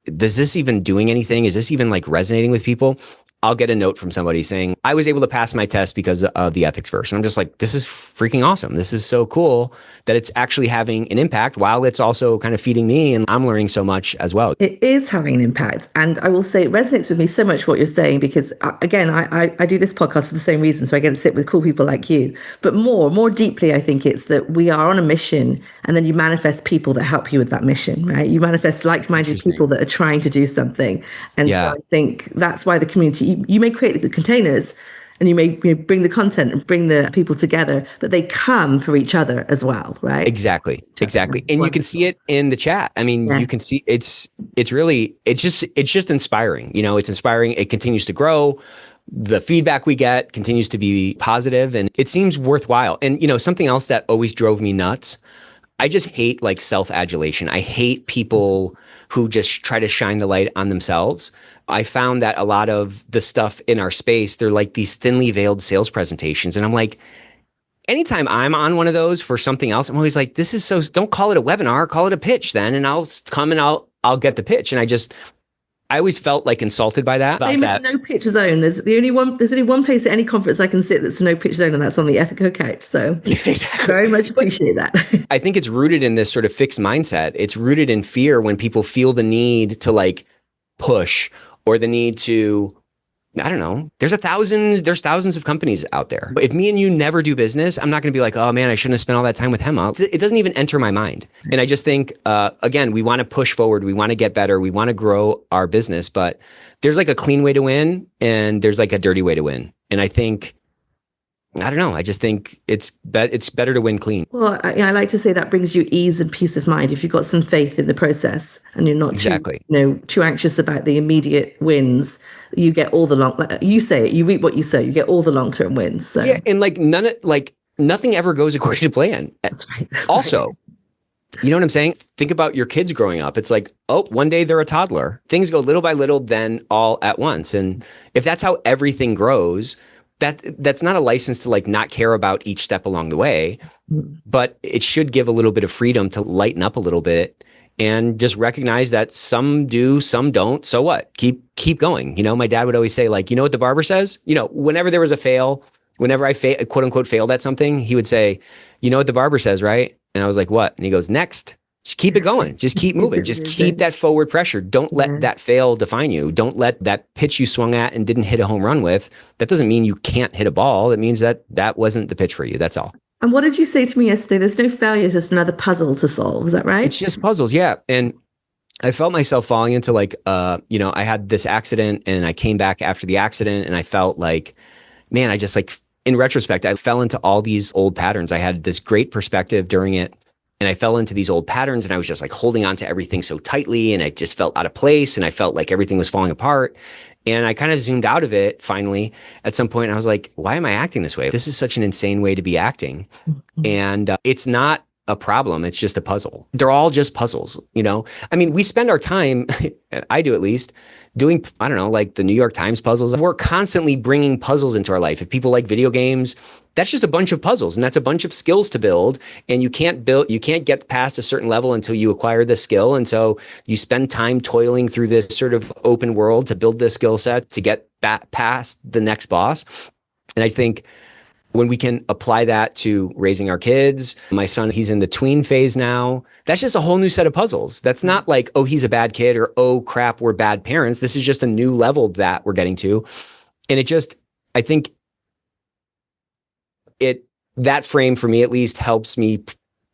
is this even doing anything? Is this even like resonating with people? I'll get a note from somebody saying, I was able to pass my test because of the Ethicsverse. And I'm just like, this is freaking awesome. This is so cool that it's actually having an impact, while it's also kind of feeding me, and I'm learning so much as well. It is having an impact. And I will say it resonates with me so much what you're saying, because again, I do this podcast for the same reason. So I get to sit with cool people like you, but more deeply, I think it's that we are on a mission, and then you manifest people that help you with that mission, right? You manifest like-minded people that are trying to do something. And so I think that's why the community, you may create the containers, and you may bring the content and bring the people together, but they come for each other as well, right? Exactly. And you can see it in the chat. I mean, you can see it's just inspiring. It's inspiring. It continues to grow. The feedback we get continues to be positive, and it seems worthwhile. And, something else that always drove me nuts, I just hate like self-adulation. I hate people who just try to shine the light on themselves. I found that a lot of the stuff in our space, they're like these thinly veiled sales presentations. And I'm like, anytime I'm on one of those for something else, I'm always like, this is so, don't call it a webinar, call it a pitch then. And I'll come and I'll get the pitch. And I always felt like insulted by that. Same as no pitch zone. There's only one place at any conference I can sit that's a no pitch zone, and that's on the Ethico couch. So very much appreciate that. I think it's rooted in this sort of fixed mindset. It's rooted in fear when people feel the need to like push, or the need to, I don't know, there's thousands of companies out there. But if me and you never do business, I'm not going to be like, oh man, I shouldn't have spent all that time with Hemma. It doesn't even enter my mind. And I just think, again, we want to push forward. We want to get better. We want to grow our business, but there's like a clean way to win, and there's like a dirty way to win. And I think, I don't know, I just think it's better to win clean. Well, I like to say that brings you ease and peace of mind if you've got some faith in the process, and you're not too anxious about the immediate wins. You get all the you reap what you sow. You get all the long-term wins. So. Yeah, and like nothing ever goes according to plan. That's right. Also, you know what I'm saying? Think about your kids growing up. It's like, oh, one day they're a toddler. Things go little by little, then all at once. And if that's how everything grows, that's not a license to like not care about each step along the way, but it should give a little bit of freedom to lighten up a little bit and just recognize that some do, some don't. So what? Keep going. My dad would always say, like, what the barber says? Whenever there was a fail, whenever I quote unquote failed at something, he would say, what the barber says, right? And I was like, what? And he goes, next. Just keep it going. Just keep moving. Just keep that forward pressure. Don't let that fail define you. Don't let that pitch you swung at and didn't hit a home run with. That doesn't mean you can't hit a ball. It means that wasn't the pitch for you. That's all. And what did you say to me yesterday? There's no failure, it's just another puzzle to solve. Is that right? It's just puzzles. Yeah. And I felt myself falling into like, I had this accident and I came back after the accident and I felt like, man, I just like, in retrospect, I fell into all these old patterns. I had this great perspective during it and I fell into these old patterns and I was just like holding on to everything so tightly and I just felt out of place and I felt like everything was falling apart. And I kind of zoomed out of it finally at some point. And I was like, why am I acting this way? This is such an insane way to be acting. And it's not a problem. It's just a puzzle. They're all just puzzles, I mean, we spend our time, I do at least, doing, I don't know, like the New York Times puzzles. We're constantly bringing puzzles into our life. If people like video games, that's just a bunch of puzzles and that's a bunch of skills to build. And you can't get past a certain level until you acquire the skill. And so you spend time toiling through this sort of open world to build this skill set to get past the next boss. And I think when we can apply that to raising our kids, my son, he's in the tween phase now. That's just a whole new set of puzzles. That's not like, oh, he's a bad kid or, oh, crap, we're bad parents. This is just a new level that we're getting to. And I think that frame for me at least helps me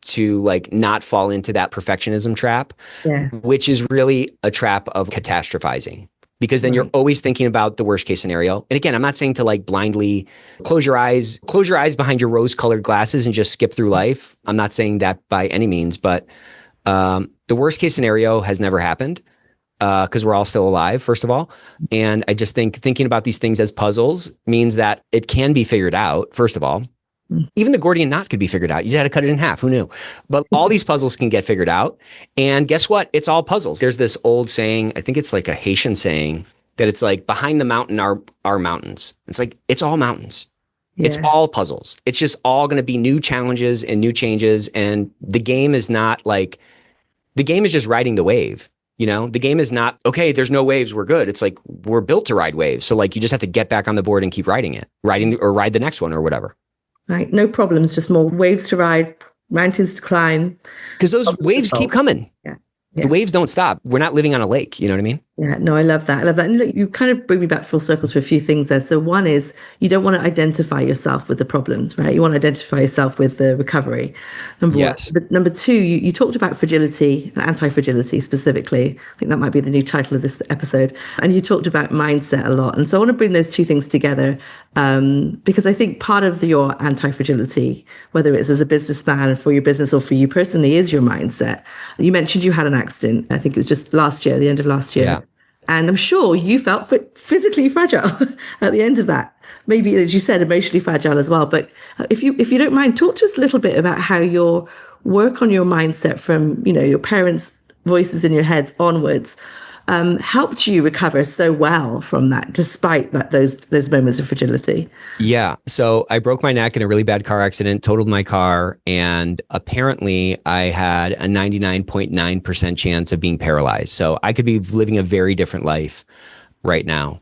to like not fall into that perfectionism trap, which is really a trap of catastrophizing. Because then you're always thinking about the worst case scenario. And again, I'm not saying to like blindly close your eyes behind your rose-colored glasses and just skip through life. I'm not saying that by any means, but the worst case scenario has never happened because we're all still alive, first of all. And I just think thinking about these things as puzzles means that it can be figured out, first of all. Even the Gordian knot could be figured out. You just had to cut it in half. Who knew? But all these puzzles can get figured out. And guess what? It's all puzzles. There's this old saying, I think it's like a Haitian saying, that it's like behind the mountain are mountains. It's like, it's all mountains. Yeah. It's all puzzles. It's just all going to be new challenges and new changes. And the game is just riding the wave. The game is not, okay, there's no waves, we're good. It's like, we're built to ride waves. So like, you just have to get back on the board and keep riding it, ride the next one or whatever. Right. No problems, just more waves to ride, mountains to climb. Because those waves keep coming. Yeah. The waves don't stop. We're not living on a lake. You know what I mean? Yeah, no, I love that. And look, you kind of bring me back full circle to a few things there. So one is you don't want to identify yourself with the problems, right? You want to identify yourself with the recovery. Number one. But number two, you talked about fragility, anti-fragility specifically. I think that might be the new title of this episode. And you talked about mindset a lot. And so I want to bring those two things together because I think part of your anti-fragility, whether it's as a businessman for your business or for you personally, is your mindset. You mentioned you had an accident. I think it was just last year, the end of last year. Yeah. And I'm sure you felt physically fragile at the end of that. Maybe, as you said, emotionally fragile as well. But if you don't mind, talk to us a little bit about how your work on your mindset from, your parents' voices in your heads onwards helped you recover so well from that, despite those moments of fragility. Yeah. So I broke my neck in a really bad car accident, totaled my car, and apparently I had a 99.9% chance of being paralyzed. So I could be living a very different life right now.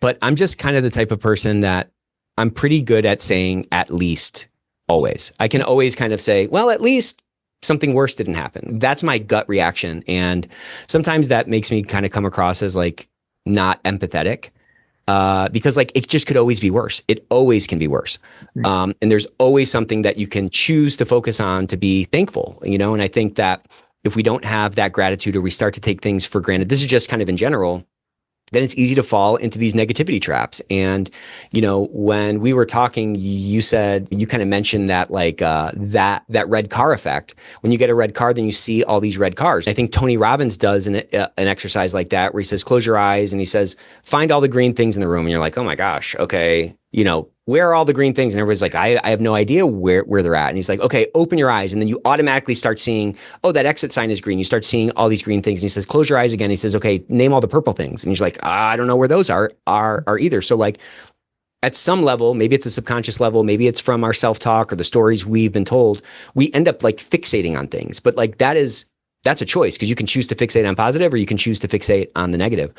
But I'm just kind of the type of person that I'm pretty good at saying at least always. I can always kind of say, well, at least something worse didn't happen. That's my gut reaction. And sometimes that makes me kind of come across as like not empathetic because like it just could always be worse. It always can be worse. And there's always something that you can choose to focus on to be thankful, and I think that if we don't have that gratitude or we start to take things for granted, this is just kind of in general, then it's easy to fall into these negativity traps. And, when we were talking, you kind of mentioned that like that red car effect. When you get a red car, then you see all these red cars. I think Tony Robbins does an exercise like that where he says, close your eyes. And he says, find all the green things in the room. And you're like, oh my gosh, okay. Where are all the green things? And everybody's like, I have no idea where they're at. And he's like, okay, open your eyes. And then you automatically start seeing, oh, that exit sign is green. You start seeing all these green things. And he says, close your eyes again. He says, okay, name all the purple things. And he's like, I don't know where those are either. So like at some level, maybe it's a subconscious level, maybe it's from our self-talk or the stories we've been told, we end up like fixating on things. But like that's a choice because you can choose to fixate on positive or you can choose to fixate on the negative.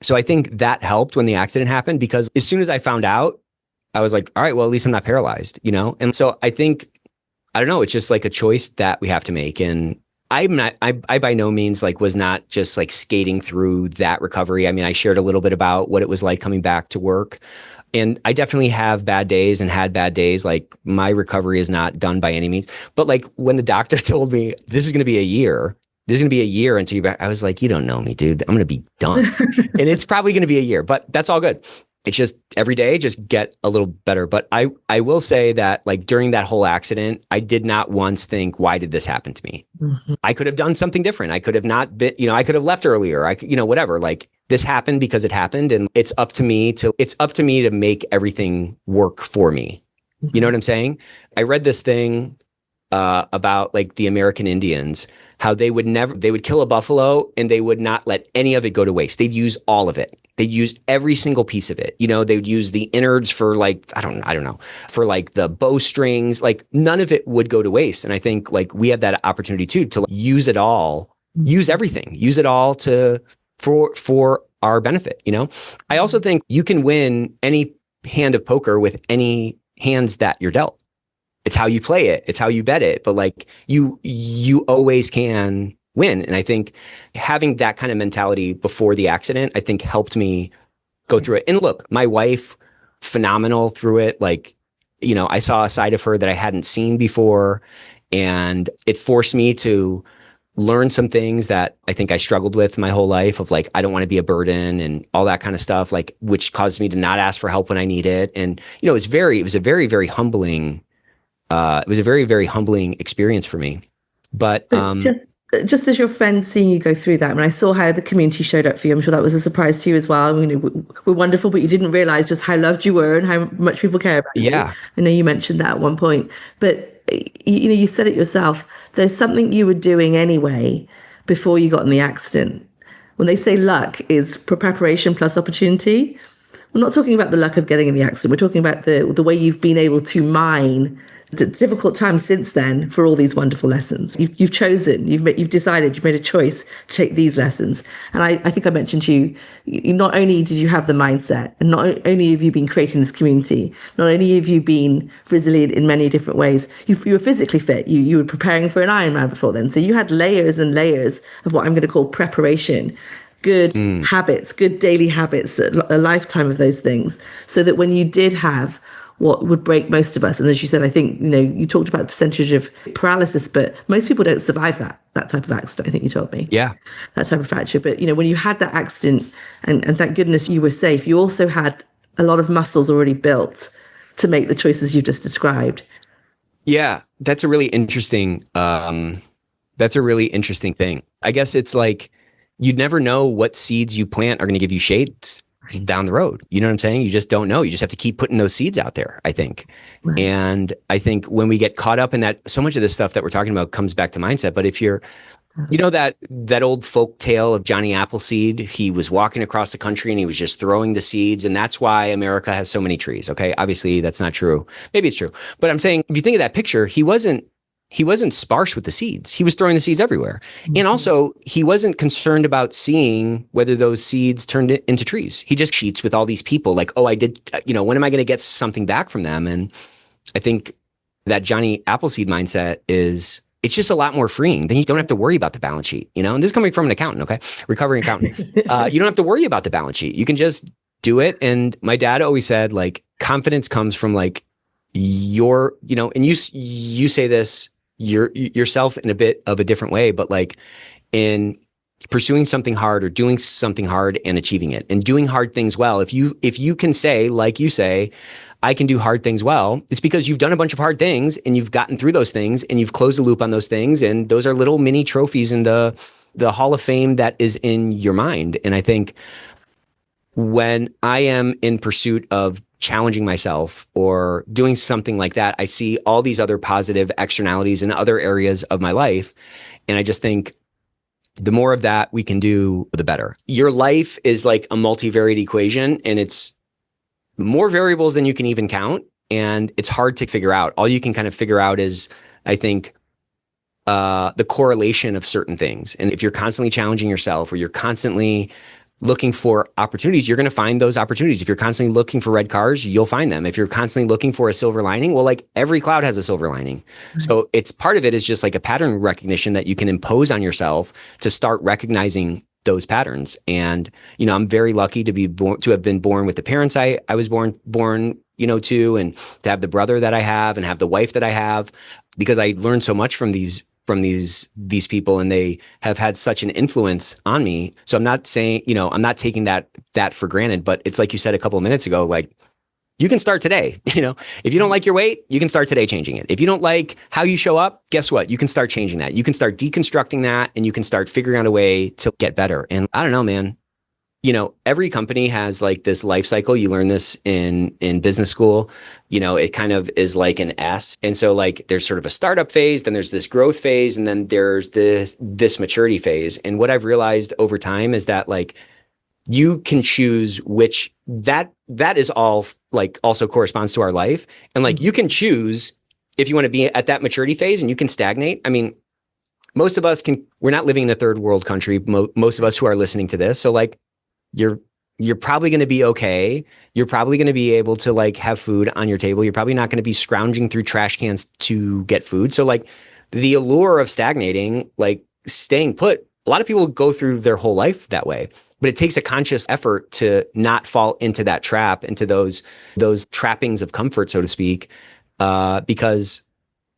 So I think that helped when the accident happened because as soon as I found out, I was like, all right, well, at least I'm not paralyzed, And so I think, I don't know, it's just like a choice that we have to make. And I'm not, I by no means like was not just like skating through that recovery. I mean, I shared a little bit about what it was like coming back to work. And I definitely have bad days and had bad days. Like my recovery is not done by any means. But like when the doctor told me this is going to be a year, until you're back, I was like, you don't know me, dude. I'm going to be done. And it's probably going to be a year, but that's all good. It's just every day, just get a little better. But I will say that like during that whole accident, I did not once think, why did this happen to me? Mm-hmm. I could have done something different. I could have not been, I could have left earlier. I could, whatever, like this happened because it happened. And it's up to me to make everything work for me. Mm-hmm. You know what I'm saying? I read this thing about like the American Indians, how they would kill a buffalo and they would not let any of it go to waste. They'd use all of it. They'd use every single piece of it. They'd use the innards for like, I don't know, for like the bowstrings, like none of it would go to waste. And I think like we have that opportunity too, to like, use it all, use everything, use it all for our benefit. I also think you can win any hand of poker with any hands that you're dealt. It's how you play it. It's how you bet it. But like you always can win. And I think having that kind of mentality before the accident, I think helped me go through it. And look, my wife, phenomenal through it. Like, I saw a side of her that I hadn't seen before, and it forced me to learn some things that I think I struggled with my whole life of like, I don't want to be a burden and all that kind of stuff, like, which caused me to not ask for help when I need it. And, it was a very, very humbling experience for me. But just as your friend seeing you go through that, when I saw how the community showed up for you, I'm sure that was a surprise to you as well. We're wonderful, but you didn't realize just how loved you were and how much people care about you. I know you mentioned that at one point, but you said it yourself. There's something you were doing anyway before you got in the accident. When they say luck is preparation plus opportunity, we're not talking about the luck of getting in the accident. We're talking about the way you've been able to mine the difficult times since then for all these wonderful lessons. You've chosen, you've decided, you've made a choice to take these lessons. And I think I mentioned to you, not only did you have the mindset, and not only have you been creating this community, not only have you been resilient in many different ways, you were physically fit. You were preparing for an Ironman before then. So you had layers and layers of what I'm going to call preparation. Good habits, good daily habits, a lifetime of those things, so that when you did have what would break most of us, and as you said, I think, you talked about the percentage of paralysis, but most people don't survive that type of accident, I think you told me. Yeah. That type of fracture. But, when you had that accident, and thank goodness you were safe, you also had a lot of muscles already built to make the choices you just described. Yeah, that's a really interesting thing. I guess it's like, you'd never know what seeds you plant are going to give you shades down the road. You know what I'm saying? You just don't know. You just have to keep putting those seeds out there, I think. Right. And I think when we get caught up in that, so much of this stuff that we're talking about comes back to mindset. But if you're, that old folk tale of Johnny Appleseed, he was walking across the country and he was just throwing the seeds. And that's why America has so many trees. Okay. Obviously that's not true. Maybe it's true. But I'm saying, if you think of that picture, he wasn't sparse with the seeds. He was throwing the seeds everywhere. Mm-hmm. And also he wasn't concerned about seeing whether those seeds turned into trees. He just cheats with all these people like, oh, I did, when am I going to get something back from them? And I think that Johnny Appleseed mindset it's just a lot more freeing. Then you don't have to worry about the balance sheet, and this is coming from an accountant, okay? Recovering accountant. You don't have to worry about the balance sheet. You can just do it. And my dad always said like, confidence comes from like and you say this, yourself in a bit of a different way, but like in pursuing something hard or doing something hard and achieving it and doing hard things well. If you can say, like you say, I can do hard things well, it's because you've done a bunch of hard things and you've gotten through those things and you've closed the loop on those things. And those are little mini trophies in the Hall of Fame that is in your mind. And I think when I am in pursuit of challenging myself or doing something like that, I see all these other positive externalities in other areas of my life. And I just think the more of that we can do, the better. Your life is like a multivariate equation, and it's more variables than you can even count. And it's hard to figure out. All you can kind of figure out is, I think, the correlation of certain things. And if you're constantly challenging yourself, or you're constantly looking for opportunities, you're going to find those opportunities. If you're constantly looking for red cars, you'll find them. If you're constantly looking for a silver lining, well, like every cloud has a silver lining. So it's part of it is just like a pattern recognition that you can impose on yourself to start recognizing those patterns. And, I'm very lucky to have been born with the parents I was born, to, and to have the brother that I have and have the wife that I have, because I learned so much from these people, and they have had such an influence on me. So I'm not saying, I'm not taking that for granted, but it's like you said a couple of minutes ago, like you can start today. If you don't like your weight, you can start today changing it. If you don't like how you show up, guess what? You can start changing that. You can start deconstructing that, and you can start figuring out a way to get better. And I don't know, man. Every company has like this life cycle. You learn this in business school. It kind of is like an S. And so like there's sort of a startup phase, then there's this growth phase, and then there's this maturity phase. And what I've realized over time is that like you can choose which that is all like also corresponds to our life. And like you can choose if you want to be at that maturity phase, and you can stagnate. I mean, most of us we're not living in a third world country. Most of us who are listening to this. So like, you're probably going to be okay. You're probably going to be able to like have food on your table. You're probably not going to be scrounging through trash cans to get food. So like the allure of stagnating, like staying put, a lot of people go through their whole life that way, but it takes a conscious effort to not fall into that trap, into those trappings of comfort, so to speak, because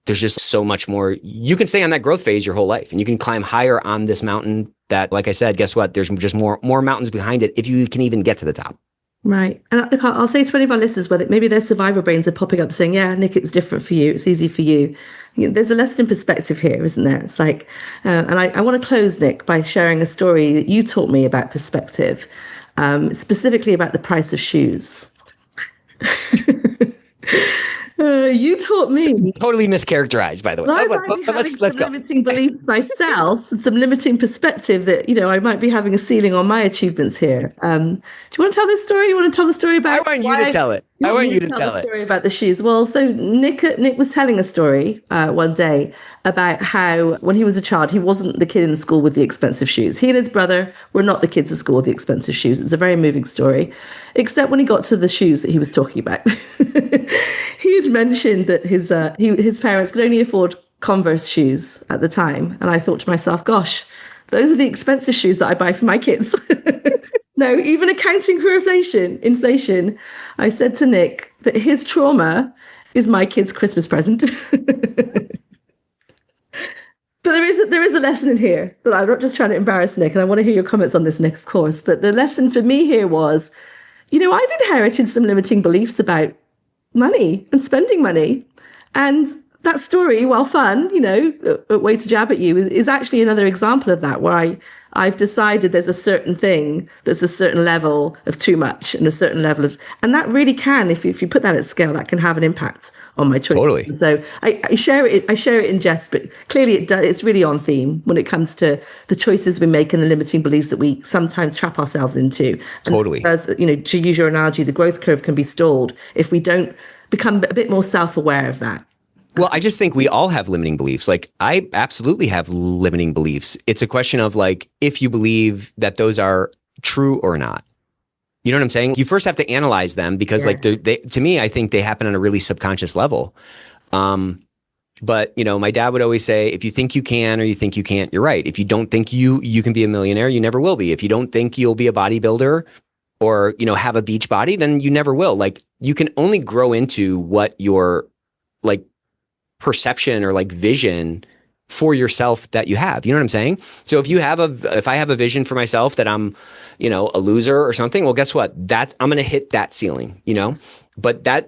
there's just so much more. You can stay on that growth phase your whole life, and you can climb higher on this mountain that, like I said, guess what? There's just more mountains behind it if you can even get to the top. Right. And look, I'll say to any of our listeners, whether maybe their survivor brains are popping up saying, yeah, Nick, it's different for you. It's easy for you. There's a lesson in perspective here, isn't there? It's like, and I want to close, Nick, by sharing a story that you taught me about perspective, specifically about the price of shoes. You taught me. Totally mischaracterized, by the way. But let's go. Limiting beliefs myself, and some limiting perspective that I might be having a ceiling on my achievements here. Do you want to tell this story? You want to tell the story about? I want you to tell it. I want you to tell the story about the shoes. Well, so Nick was telling a story one day about how when he was a child, he wasn't the kid in school with the expensive shoes. He and his brother were not the kids at school with the expensive shoes. It's a very moving story, except when he got to the shoes that he was talking about. He had mentioned that his parents could only afford Converse shoes at the time. And I thought to myself, gosh, those are the expensive shoes that I buy for my kids. No, even accounting for inflation, I said to Nick that his trauma is my kid's Christmas present. But there is a lesson in here that I'm not just trying to embarrass Nick, and I want to hear your comments on this, Nick, of course. But the lesson for me here was, I've inherited some limiting beliefs about money and spending money. And that story, while fun, a way to jab at you, is actually another example of that, where I've decided there's a certain thing that's a certain level of too much and a certain level of, and that really can, if you put that at scale, that can have an impact on my choices. Totally. And so I share it in jest, but clearly it's really on theme when it comes to the choices we make and the limiting beliefs that we sometimes trap ourselves into. Totally. As to use your analogy, the growth curve can be stalled if we don't become a bit more self-aware of that. Well, I just think we all have limiting beliefs. Like, I absolutely have limiting beliefs. It's a question of like, if you believe that those are true or not. You know what I'm saying? You first have to analyze them because like to me, I think they happen on a really subconscious level. But my dad would always say, if you think you can or you think you can't, you're right. If you don't think you can be a millionaire, you never will be. If you don't think you'll be a bodybuilder or, have a beach body, then you never will. Like, you can only grow into what your like perception or like vision for yourself that you have. You know what I'm saying? So if I have a vision for myself that I'm, a loser or something, well, guess what? I'm going to hit that ceiling, But that's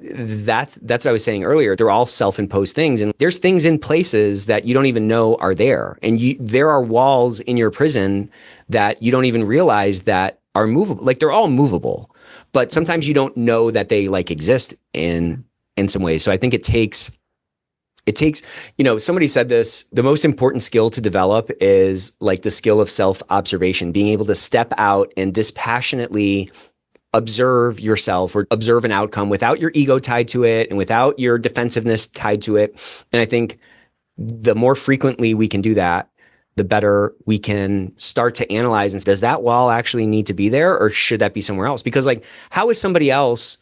what I was saying earlier. They're all self-imposed things, and there's things in places that you don't even know are there. And there are walls in your prison that you don't even realize that are movable. Like, they're all movable, but sometimes you don't know that they like exist in some ways. So I think it takes, somebody said this, the most important skill to develop is like the skill of self-observation, being able to step out and dispassionately observe yourself or observe an outcome without your ego tied to it and without your defensiveness tied to it. And I think the more frequently we can do that, the better we can start to analyze, and does that wall actually need to be there, or should that be somewhere else? Because like, how is somebody else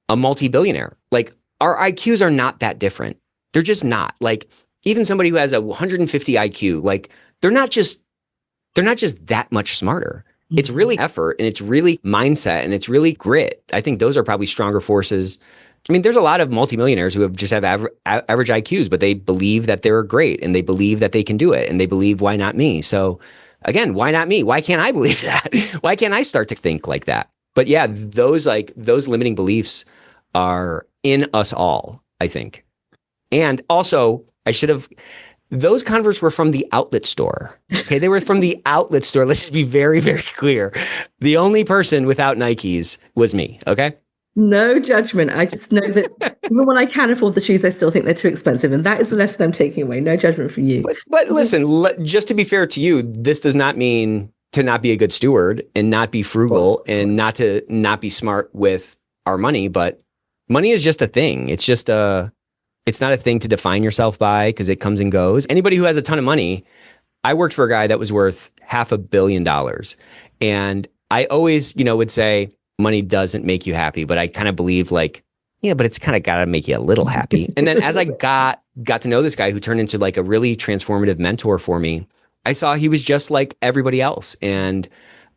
a multi-billionaire? Like, our IQs are not that different. They're just not. Like, even somebody who has a 150 IQ, like, they're not just that much smarter. It's really effort, and it's really mindset, and it's really grit. I think those are probably stronger forces. I mean, there's a lot of multimillionaires who have average IQs, but they believe that they're great, and they believe that they can do it, and they believe, why not me? So again, why not me? Why can't I believe that? Why can't I start to think like that? But yeah, those limiting beliefs are in us all, I think. And also, those Converse were from the outlet store. Okay, they were from the outlet store. Let's just be very, very clear. The only person without Nikes was me. Okay. No judgment. I just know that even when I can afford the shoes, I still think they're too expensive. And that is the lesson I'm taking away. No judgment from you. But listen, just to be fair to you, this does not mean to not be a good steward and not be frugal and not be smart with our money. But money is just a thing. It's not a thing to define yourself by, because it comes and goes. Anybody who has a ton of money, I worked for a guy that was worth $500 million. And I always, would say money doesn't make you happy, but I kind of believe like, yeah, but it's kind of got to make you a little happy. And then as I got to know this guy who turned into like a really transformative mentor for me, I saw he was just like everybody else. And,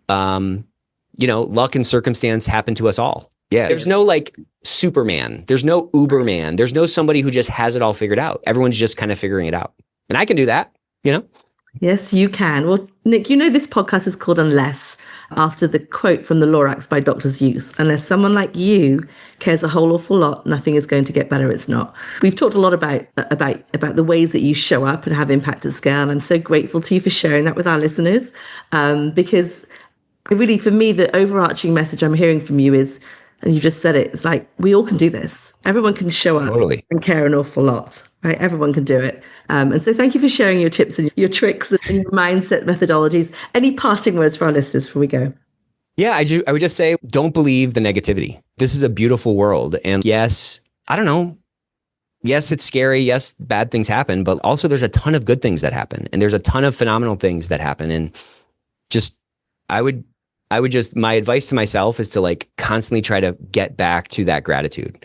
luck and circumstance happen to us all. Yeah. There's no like Superman. There's no Uberman. There's no somebody who just has it all figured out. Everyone's just kind of figuring it out. And I can do that, Yes, you can. Well, Nick, this podcast is called Unless, after the quote from the Lomax by Dr. Seuss. Unless someone like you cares a whole awful lot, nothing is going to get better. It's not. We've talked a lot about the ways that you show up and have impact at scale. And I'm so grateful to you for sharing that with our listeners, because really, for me, the overarching message I'm hearing from you is, and you just said it, it's like, we all can do this. Everyone can show up and care an awful lot, right? Everyone can do it. And so thank you for sharing your tips and your tricks and your mindset methodologies. Any parting words for our listeners before we go? Yeah, I would just say, don't believe the negativity. This is a beautiful world. And yes, I don't know. Yes, it's scary. Yes, bad things happen, but also there's a ton of good things that happen. And there's a ton of phenomenal things that happen. And just, I would just, my advice to myself is to like constantly try to get back to that gratitude,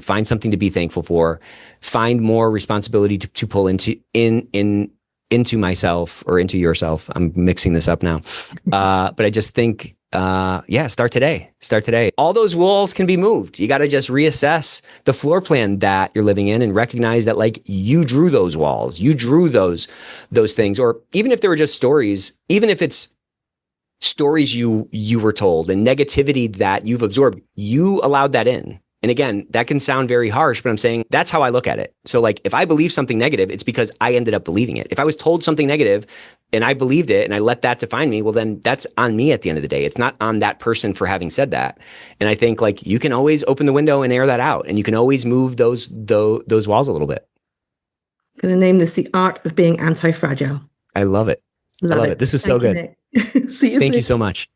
find something to be thankful for, find more responsibility to pull into myself or into yourself. I'm mixing this up now. But I just think, start today. All those walls can be moved. You got to just reassess the floor plan that you're living in and recognize that like you drew those walls, you drew those things, or even if they were just stories, even if it's stories you were told and negativity that you've absorbed, you allowed that in. And again, that can sound very harsh, but I'm saying that's how I look at it. So like, if I believe something negative, it's because I ended up believing it. If I was told something negative and I believed it and I let that define me, well, then that's on me at the end of the day. It's not on that person for having said that. And I think like you can always open the window and air that out, and you can always move those walls a little bit. I'm going to name this The Art of Being Anti-Fragile. I love it. I love it. This was so good. See you soon. Thank you so much.